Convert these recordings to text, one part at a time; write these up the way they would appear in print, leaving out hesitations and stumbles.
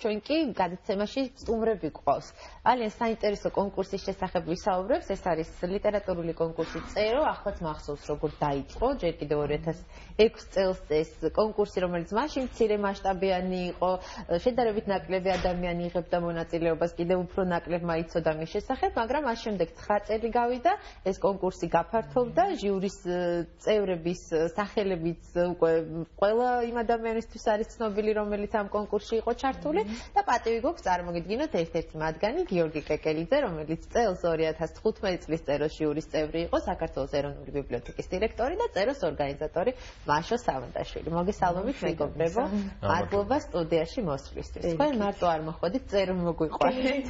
ჩვენ კი გადაცემაში სტუმრები გვყავს. ძალიან საინტერესო კონკურსის შესახებ ვისაუბრებს. ეს არის ლიტერატურული კონკურსი წერო, ახლაც მახსოვს როგორ დაიწყო, ჯერ კიდევ 2006 წელს ეს კონკურსი, რომელიც მაშინ მცირე მასშტაბიანი იყო, შედარებით ნაკლები ადამიანი იღებდა მონაწილეობას, კიდევ უფრო ნაკლებმა იცოდა მის შესახებ, მაგრამ მას შემდეგ 9 წელი გავიდა, ეს კონკურსი გაფართოვდა, ჟიურის წევრების სახელებიც უკვე ყველა იმ ადამიანისთვის არის ცნობილი, რომელიც ამ კონკურსში იყო ჩართული და პატივი გვაქვს წარმოგიდგინოთ ერთ-ერთი მათგანი, გიორგი კეკელიძე, რომელიც წელს 2015 წლის წეროს ჟიურის წევრი იყო, საქართველოს ეროვნული ბიბლიოთეკის დირექტორი და წეროს ორგანიზატორი მაშო სავანტაშვილი. მოგესალმებით მეგობრებო, მადლობა სტუდიაში მოსვლისთვის. თქვენ მარტო არ მოხვედით, წერო მოგვიყვანეთ.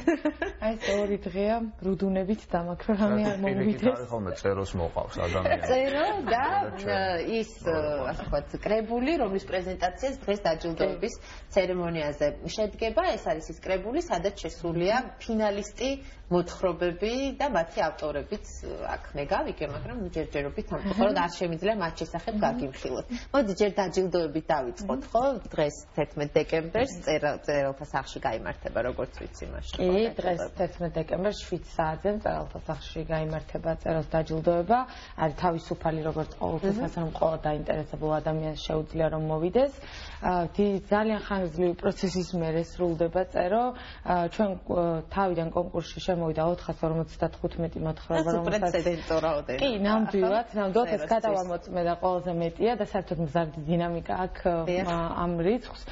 აი ეს ორი დღეა რუდუნებით დამაქრო რამე არ მომივიდეს. ხოლმე წეროს მოყავს ადამიანს. წერო და ის ასე ვთქვათ, კრებული, რომლის პრეზენტაციას დღეს დაჯილდოების ცერემონიაზე შედგება. ეს არის ის კრებული, სადაც შესულია ფინალისტი მოთხრობები და მათი ავტორებიც აქ მე გავიგე, მაგრამ ჯერჯერობით ამ მხოლოდ არ შემიძლია მათ შესახებ გაგიმხილოთ. მოდი ჯერ დაჯილდოებით დავიწყოთ, ხო? დღეს 11 დეკემბერს წერალთა სახლში გაიმართება, როგორც ვიცი მაშინ. კი, დღეს 11 დეკემბერს 7 საათზე წერალთა სახლში გაიმართება წეროს დაჯილდოება. არის თავისუფალი, როგორც ყოველთვის, ასე რომ ყველა დაინტერესებულ ადამიანს შეუძლია რომ მოვიდეს. ძალიან ხანგრძლივი პროცესის მერე სრულდება წერო. ჩვენ თავიდან კონკურსში შემოვიდა 455 მოთხრობა, რომელსაც კი, ნამდვილად ეს გადავამოწმე და ყველაზე მეტია და საერთოდ მზარდი დინამიკა აქვს ამ რიცხვს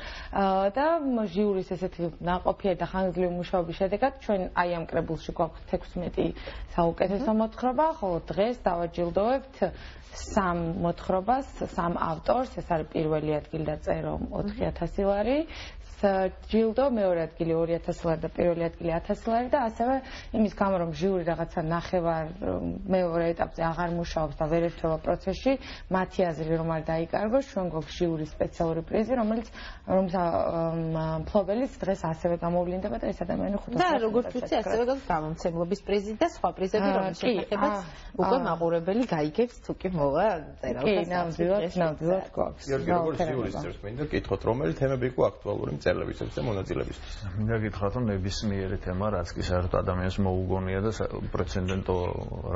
და ჟიურის ესეთი ნაყოფიერი და ხანგრძლივი მუშაობის შედეგად ჩვენ აი ამ კრებულში გვაქვს 16 საუკეთესო მოთხრობა, ხოლო დღეს დავაჯილდოვებთ 3 მოთხრობას, 3 ავტორს, ეს არის პირველი ადგილი და წერო 4000 ლარი. ჯილდო მეორე ადგილი 2000 ლარი და პირველი ადგილი 1000 ლარი და ასევე იმის გამო რომ ჟიური რაღაცა ნახევარ მეორე ეტაპზე აღარ მუშაობს და ვერ ერთვება პროცესში, მათი აზრი რომ არ დაიკარგოს, ჩვენ გვაქვს ჟიურის სპეციალური პრიზი, რომელიც მფლობელის დღეს ასევე გამოვლინდება და ეს ადამიანი 500 და როგორც ვიცი, ასევე გვაქვს გამომცემლობის პრიზი და სხვა პრიზები, რომლის შესახებაც უკვე მაყურებელი გაიგებს თუ კი მოვა წერალთა სახლში. ნამდვილად გვაქვს. გიორგი, როგორც ჟიურის წევრს მინდა გითხოთ, რომელი თემები იყო აქტუალური მწერლებისთვის და მონაწილეებისთვის. მინდა გითხრათ, რომ ნებისმიერი თემა, რაც კი საერთოდ ადამიანს მოუგონია და პრეცედენტო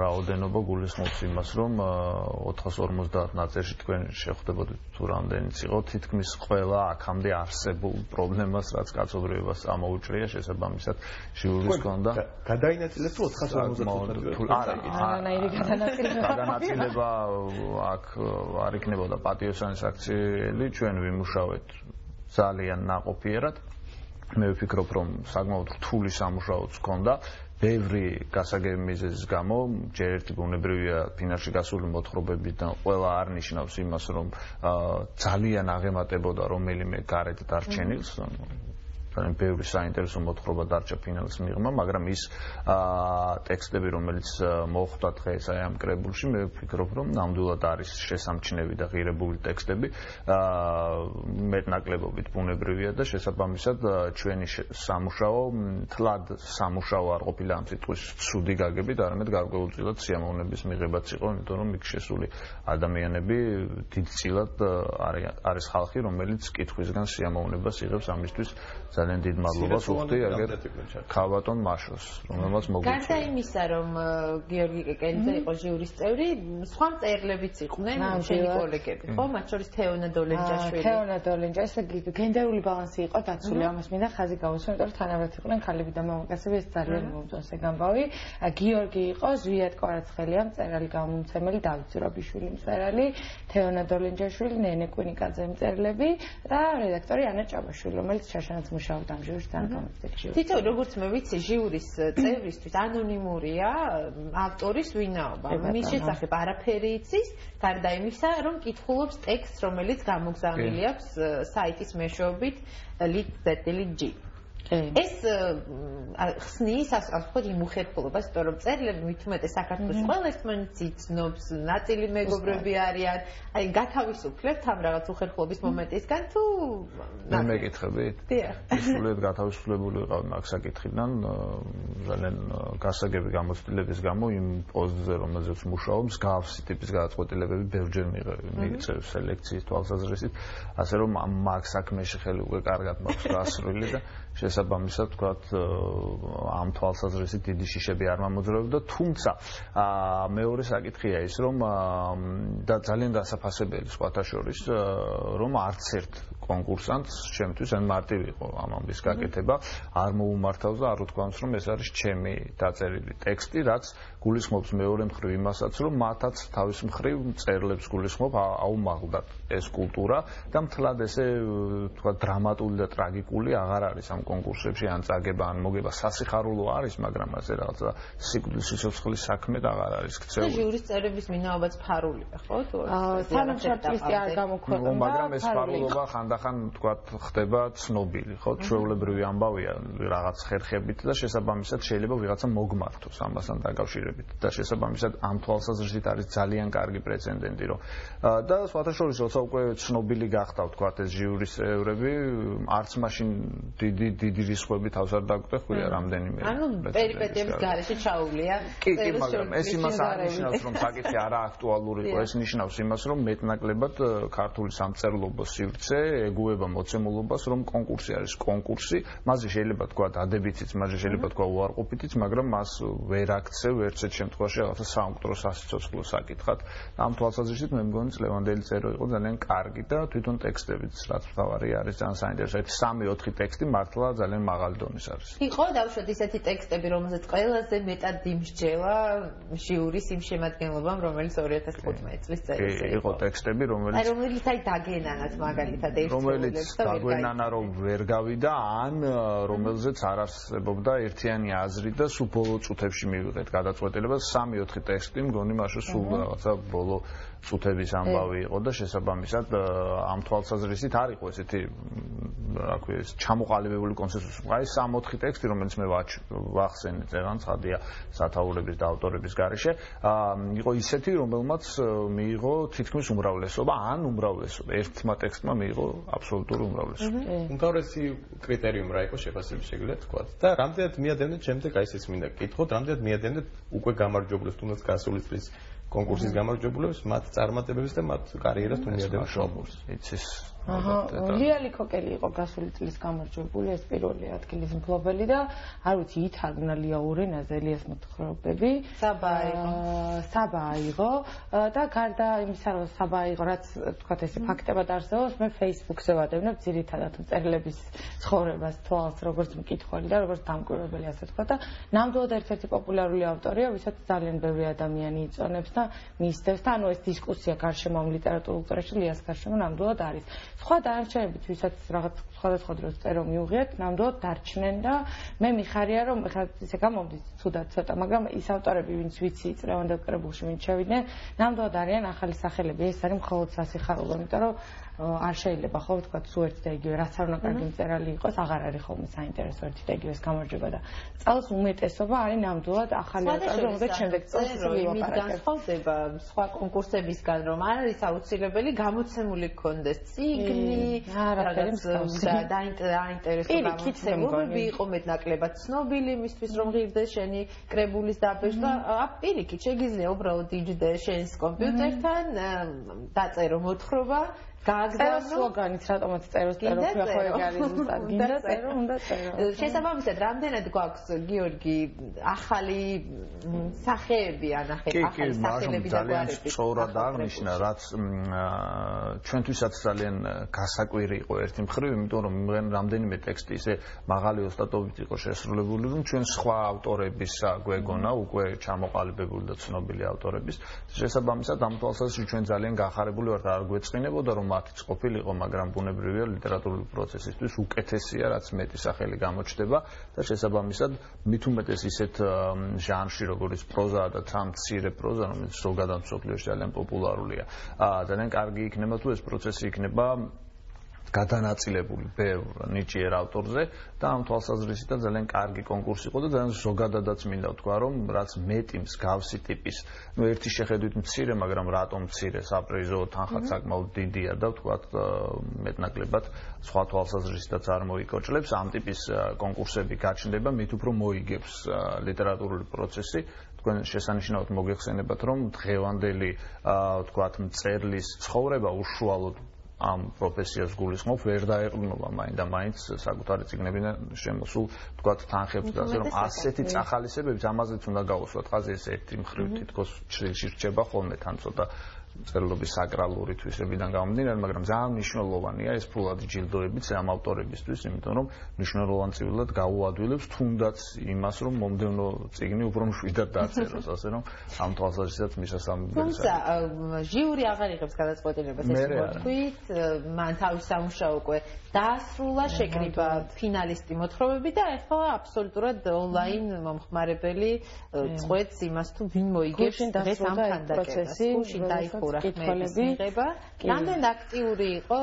რაოდენობა გულისხმობს იმას, რომ 450 ნაწერში თქვენ შეხვდებოდით თუ რამდენიც იყო, თითქმის ყველა აქამდე არსებულ პრობლემას, რაც კაცობრიობას ამოუჭრია, შესაბამისად ჟიურის ჰქონდა. გადაინაწილეთ თუ 450 არანაირი გადანაწილება აქ არ იქნებოდა პატიოსანი საქციელი, ჩვენ ვიმუშავეთ ძალიან ნაყოფიერად. მე ვფიქრობ, რომ საკმაოდ რთული სამუშაოც ჰქონდა. ბევრი გასაგები მიზეზის გამო, ჯერ ერთი ბუნებრივია ფინალში გასული მოთხრობებიდან ყველა არ ნიშნავს იმას, რომ ძალიან აღემატებოდა რომელიმე გარეთ დარჩენილს. ძალიან ბევრი საინტერესო მოთხრობა დარჩა ფინალის მიღმა, მაგრამ ის ტექსტები, რომელიც მოხვდა დღეს აი ამ კრებულში, მე ვფიქრობ, რომ ნამდვილად არის შესამჩნევი და ღირებული ტექსტები. მეტნაკლებობით ბუნებრივია და შესაბამისად ჩვენი სამუშაო, თლად სამუშაო არ ყოფილა ამ სიტყვის ცუდი გაგებით, არამედ გარკვეულწილად სიამოვნების მიღებაც იყო, იმიტომ რომ იქ შესული ადამიანები დიდწილად არის ხალხი, რომელიც კითხვისგან სიამოვნებას იღებს ამისთვის. ძალიან დიდ მადლობას ვუხდი აგერ ქალბატონ მაშოს, რომელმაც მოგვიწია. გარდა იმისა, რომ გიორგი კეკელიძე იყო ჟიურის წევრი, სხვა მწერლებიც იყვნენ, შენი კოლეგები, ხო? მათ შორის თეონა დოლენჯაშვილი. თეონა დოლენჯაშვილი, გენდერული ბალანსი იყო დაცული, ამას მინდა ხაზი გავუსვა, იმიტომ რომ თანაბრად იყვნენ ქალები და მამაკაცები, ეს ძალიან მომწონს ეგ ამბავი. გიორგი იყო ზვიად კვარაცხელია, მწერალი გამომცემელი, დავით ზურაბიშვილი მწერალი, თეონა დოლენჯაშვილი, ნენე კვინიკაძე მწერლები და რედაქტორი ანა ჭაბაშვილი, რომელიც შაშანაც მუშაობდა ამ ჟიურის თანამდებობაზე. თითო როგორც მე ვიცი, ჟიურის წევრისთვის ანონიმურია ავტორის ვინაობა. მის შესახებ არაფერი იცის, გარდა იმისა, რომ კითხულობს ტექსტს, რომელიც გამოგზავნილი აქვს საიტის მეშვეობით lit.g. ეს ხსნის ასე ვთქვათ იმ უხერხულობას, იმიტომ რომ წერილები მით უმეტეს საქართველოში ყველა ერთმანეთს იცნობს, ნაწილი მეგობრები არიან, აი გათავისუფლებთ ამ რაღაც უხერხულობის მომენტისგან თუ მე მეკითხებით? დიახ. სულად გათავისუფლებული ვიყავ მაგ საკითხიდან, ძალიან გასაგები გამოცდილების გამო იმ პოზიციაზე, რომელზეც მუშაობ, მსგავსი ტიპის გადაწყვეტილებები ბევრჯერ მიიწევს სელექციის თვალსაზრისით, ასე რომ მაგ საქმეში ხელი უკვე კარგად მაქვს გასროლილი და შესაბამისად ვთქვათ ამ თვალსაზრისით დიდი შიშები არ მომოძრაობდა, თუმცა მეორე საკითხია ის, რომ და ძალიან დასაფასებელი სხვათა შორის, რომ არც ერთ კონკურსანტს ჩემთვის ან მარტივი იყო ამ ამბის გაკეთება, არ მოუმართავს და არ უთქვამს, რომ ეს არის ჩემი დაწერილი ტექსტი, რაც გულისხმობს მეორე მხრივ იმასაც, რომ მათაც თავის მხრივ წერილებს გულისხმობ აუმაღლდათ ეს კულტურა და მთლად ესე ვთქვათ დრამატული და ტრაგიკული აღარ არის ამ კონკურსებში ან წაგება ან მოგება სასიხარულო არის, მაგრამ ასე რაღაცა სიკვდილის სიცოცხლის საქმე და აღარ არის ქცეული. ჟიურის წერების ვინაობაც ფარულია, ხო? სანამშრომლისტი არ გამოქვეყნდა, მაგრამ ეს ფარულობა ხანდახან ვთქვათ ხდება ცნობილი, ხო? ჩვეულებრივი ამბავია რაღაც ხერხებით და შესაბამისად შეიძლება ვიღაცა მოგმართოს ამასთან დაკავშირებით და შესაბამისად ამ თვალსაზრისით არის ძალიან კარგი პრეცედენტი, რომ და სხვათა შორის როცა უკვე ცნობილი გახდა ვთქვათ ეს ჟიურის წევრები, არც მაშინ დიდი რისკები თავს არ დაგვხვია რამდენიმე. ანუ პერიპეტიების გარეშე ჩაუვლია. კი, მაგრამ ეს იმას არ ნიშნავს, რომ საკითხი არა აქტუალური იყო, ეს ნიშნავს იმას, რომ მეტნაკლებად ქართული სამწერლობო სივრცე ეგუება მოცემულობას, რომ კონკურსი არის კონკურსი, მასზე შეიძლება თქვა დადებითიც, მასზე შეიძლება თქვა უარყოფითიც, მაგრამ მას ვერ აქცევ ერთ-ერთ შემთხვევაში რაღაცა საუნკტრო სასიცოცხლო საკითხად. ამ თვალსაზრისით მე მგონი ლევანდელი წერო იყო ძალიან კარგი და თვითონ ტექსტებიც რაც მთავარი არის ძალიან საინტერესო. 3-4 ტექსტი მართლა ძალიან მაღალი დონის არის. იყო დავუშვათ ისეთი ტექსტები, რომელზეც ყველაზე მეტად იმსჯელა ჟიურის იმ შემადგენლობამ, რომელიც 2015 წლის წერილს იყო. იყო ტექსტები, რომელიც აი დაგენანათ მაგალითად რომელიც დაგვენანა რომ ვერ გავიდა ან რომელზეც არ არსებობდა ერთიანი აზრი და სულ ბოლო წუთებში მივიღეთ გადაწყვეტილება 3-4 ტექსტი მგონი მაშინ სულ რაღაცა ბოლო წუთების ამბავი იყო და შესაბამისად ამ თვალსაზრისით არ იყო ესეთი რა ქვია ეს ჩამოყალიბებული კონსენსუსი. აი 3-4 ტექსტი რომელიც მე ვახსენე წერან ცხადია სათაურების და ავტორების გარეშე იყო ისეთი რომელმაც მიიღო თითქმის უმრავლესობა ან უმრავლესობა ერთმა ტექსტმა მიიღო აბსოლუტური უმრავლესობა. უმთავრესი კრიტერიუმი რა იყო შეფასების შეგვიძლია თქვა და რამდენად მიადენდეთ შემდეგ აი ესეც მინდა გკითხოთ რამდენად მიადენდეთ უკვე გამარჯვებულებს თუნდაც გასული წლის კონკურსის გამარჯვებულებს მათ წარმატებებს და მათ კარიერას თუ მიადენდეთ კონკურსს. იცის ლია ლიქოკელი იყო გასული წლის გამარჯვებული, ეს პირველი ადგილის მფლობელი და არ ვიცი ითარგმნა ლია ურენაზე ელიას მოთხრობები. საბა იყო და გარდა იმისა რომ საბა იყო რაც თქვათ ესე ფაქტებად არსებობს, მე Facebook-ზე ვადევნებ ძირითადად წერილების ცხოვრებას თვალს როგორც მკითხველი და როგორც დამკვირვებელი ასე თქვა და ნამდვილად ერთ-ერთი პოპულარული ავტორია, ვისაც ძალიან ბევრი ადამიანი იწონებს და მისდევს და ანუ ეს დისკუსია გარშემო ამ ლიტერატურულ წერაშილიას გარშემო ნამდვილად არის. სხვა დანარჩენებით, ვისაც რაღაც სხვადასხვა დროს წერო მიუღიათ, ნამდვილად დარჩნენ და მე მიხარია რომ ეხლა ისე გამომდის ცუდად ცოტა, მაგრამ ის ავტორები, ვინც ვიცი წლევანდელ კრებულში ვინც შევიდნენ, ნამდვილად არიან ახალი სახელები. ეს არის მხოლოდ სასიხარულო, იმიტომ რომ არ შეიძლება ხო ვთქვათ სულ ერთი და იგივე რაც არ უნდა კარგი მწერალი იყოს, აღარ არის ხოლმე საინტერესო ერთი და იგივე გამარჯვება და წელს უმეტესობა არის ნამდვილად ახალი ავტორები, რომელზეც შემდეგ წელს განსხვავდება სხვა კონკურსებისგან, რომ არ არის აუცილებელი გამოცემული გქონდეს წიგნი, დაინტერესო გამოცემები იყო მეტნაკლებად ცნობილი იმისთვის, რომ ღირდეს შენი კრებულის დაბეჭდა და პირიქით შეგიძლია უბრალოდ იჯდე შენს კომპიუტერთან, დაწერო მოთხრობა გააგზავნო სლოგანით რატომაც წეროს წერო ხო ეგ არის ზუსტად გინდა წერო უნდა წერო შესაბამისად რამდენად გვაქვს გიორგი ახალი სახეები ან ახალი სახელები და გვარები სწორად აღნიშნა რაც ჩვენთვისაც ძალიან გასაკვირი იყო ერთი მხრივ იმიტომ რომ რამდენიმე ტექსტი ისე მაღალი ოსტატობით იყო შესრულებული რომ ჩვენ სხვა ავტორების გვეგონა უკვე ჩამოყალიბებული და ცნობილი ავტორების შესაბამისად ამ თვალსაზრისით ჩვენ ძალიან გახარებული ვართ არ გვეწყინებოდა რომ მათიც ყოფილიყო, მაგრამ ბუნებრივია ლიტერატურული პროცესისთვის უკეთესია, რაც მეტი სახელი გამოჩნდება და შესაბამისად მით უმეტეს ისეთ ჟანრში, როგორც პროზა და თან მცირე პროზა, რომელიც ზოგადად მსოფლიოში ძალიან პოპულარულია. ძალიან კარგი იქნება თუ ეს პროცესი იქნება გადანაწილებული ბევრ ნიჭიერ ავტორზე და ამ თვალსაზრისით ძალიან კარგი კონკურსი იყო და ძალიან ზოგადადაც მინდა ვთქვა რომ რაც მეტი მსგავსი ტიპის ერთი შეხედვით მცირე მაგრამ რატომ მცირე საპრიზო თანხაც საკმაოდ დიდია და ვთქვათ მეტნაკლებად სხვა თვალსაზრისითაც არ მოიკოჭლებს ამ ტიპის კონკურსები გაჩნდება მით უფრო მოიგებს ლიტერატურული პროცესი თქვენ შესანიშნავად მოგეხსენებათ რომ დღევანდელი ვთქვათ მწერლის ცხოვრება უშუალოდ ამ პროფესიას გულისხმობს ვერ დაეყრდნობა მაინც საკუთარი წიგნებიდან შემოსულ ვთქვათ თანხებს და ასე რომ ასეთი წახალისებებით ამაზეც უნდა გავუსვათ ხაზი ეს ერთი მხრივ თითქოს ჩრდილში რჩება ხოლმე თან ცოტა წერლობის საკრალური თვისებიდან გამომდინარე მაგრამ ძალიან მნიშვნელოვანია ეს ფულადი ჯილდოებიც ამ ავტორებისთვის იმიტომ რომ მნიშვნელოვანწილად გაუადვილებს თუნდაც იმას რომ მომდევნო წიგნი უფრო მშვიდად დაწეროს ასე რომ ამ თვალსაზრისითაც მისასალმებელი თუმცა ჟიური აღარ იღებს გადაწყვეტილებას ეს მოთქვით მან თავის სამუშაო უკვე დაასრულა შეკრიბა ფინალისტი მოთხრობები და ახლა აბსოლუტურად ონლაინ მომხმარებელი წყვეტს იმას თუ ვინ მოიგებს დღეს ამ ხანდაკებას გუშინ დაიხურა ხმების მიღება რამდენ აქტიური იყო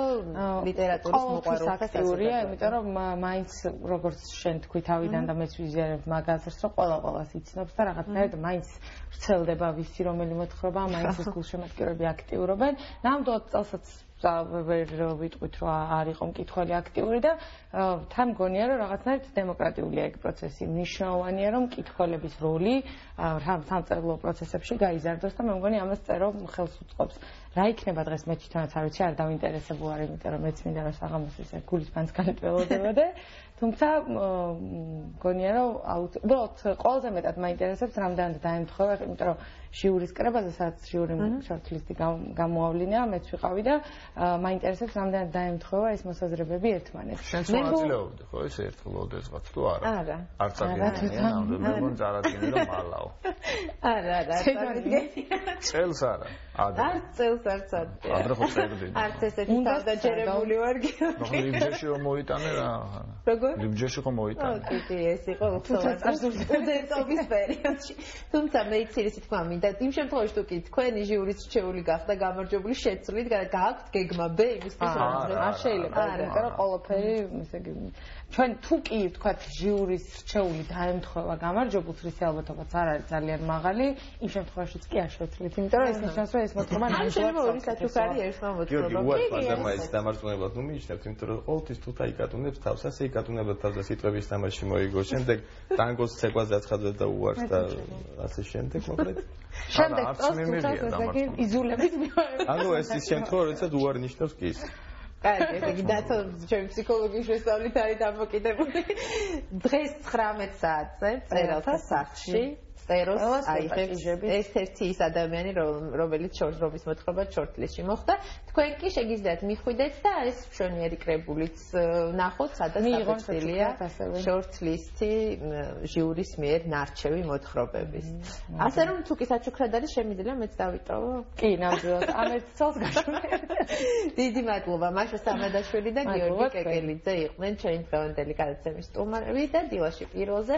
ლიტერატურის მოყვარულთა აქტიურია იმიტომ რომ მაინც როგორც შენ თქვი თავიდან და მეც ვიზიარებ მაგაზრს რომ ყველას იცნობს და რაღაცნაირად მაინც ვრცელდება ვისი რომელი მოთხრობა მაინც ეს გულშემატკივრები აქტიურობენ ნამდვილად წელსაც ვერ ვიტყვით რომ არ იყო მკითხველი აქტიური და თან მგონია რომ რაღაცნაირად დემოკრატიულია ეგ პროცესი მნიშვნელოვანია რომ მკითხველების როლი სამწერლო პროცესებში გაიზარდოს და მე მგონი ამას წერო ხელს უწყობს რა იქნება დღეს მე თვითონაც არ ვიცი არ დავინტერესებულ არ იმიტომ რომ მეც მინდა რომ საღამოს ესე გულის პანსკანი ტველოდებოდე თუმცა მგონია რომ უბრალოდ ყველაზე მეტად მაინტერესებს რამდენად დაემთხვევა იმიტომ რომ ჟიურის კრებაზე სადაც ჟიურიმ შორტლისტი გამოავლინა მეც ვიყავი და მაინტერესებს რამდენად დაემთხვევა ეს მოსაზრებები ერთმანეთს შენც მონაწილეობდი ხო ეს ერთხელ ოდესღაც თუ არა არც აღიარებია მე მგონი წარადგინე რომ ალაო არა წელს არა არც წელს არც ადრე ხო წერდი არც ესეთი თავდაჯერებული ვარ გიორგი ლიბჯეში რომ მოიტანე რა როგორ ლიბჯეში ხო მოიტანე კი ეს იყო უცნაური პერიოდში თუმცა მე იცი თქმა მინდა იმ შემთხვევაში თუ კი თქვენი ჟიურის რჩეული გახდა გამარჯვებული შეცვლით გააქვთ გეგმა B იმისთვის რომ არ შეიძლება იმიტომ რომ ყველაფერი ესე იგი ჩვენ თუ კი ვთქვათ ჟიურის რჩეული დაემთხვევა გამარჯვებულს რის ალბათობაც არ არის ძალიან მაღალი იმ შემთხვევაშიც კი არ შევცვლით იმიტომ რომ ეს ნიშნავს რომ ეს მოთხრობა ნამდვილად ორი საჩუქარი ერთმა მოთხრობა გიორგი უარყვა ეს დამარცხებულად ნუ მიიჩნევთ იმიტომ რომ ყოველთვის თუ დაიკატუნებს თავს ასე იკატუნება თავს და სიტყვების თამაში მოიგო შემდეგ ტანგოს ცეკვაზე აცხადებს და უარს და ასე შემდეგ მოკლედ შემდეგ წელს იზულების ანუ ეს ის შემთხვევა როდესაც უარი ნიშნავს კი ის კარგი, ესე იგი დათო ჩემი ფსიქოლოგიის შესწავლით არის დამოკიდებული. დღეს 19 საათზე წერალთა სახლში წეროს აიღებს ერთ-ერთი ის ადამიანი, რომელიც შორტლის მოთხრობა შორტლისტში მოხდა. თქვენ კი შეგიძლიათ მიხვიდეთ და ეს მშვენიერი კრებულიც ნახოთ, სადაც დაფიქსირებულია შორტლისტი ჟიურის მიერ ნარჩევი მოთხრობების. ასე რომ თუ კი საჩუქრად არის შემიძლია მეც დავიტოვო? კი, ნამდვილად. ამ ერთ წელს გაშვია. დიდი მადლობა მაშა სამადაშვილი და გიორგი კეკელიძე იყვნენ ჩვენი დღევანდელი გადაცემის სტუმრები და დილაში პირველზე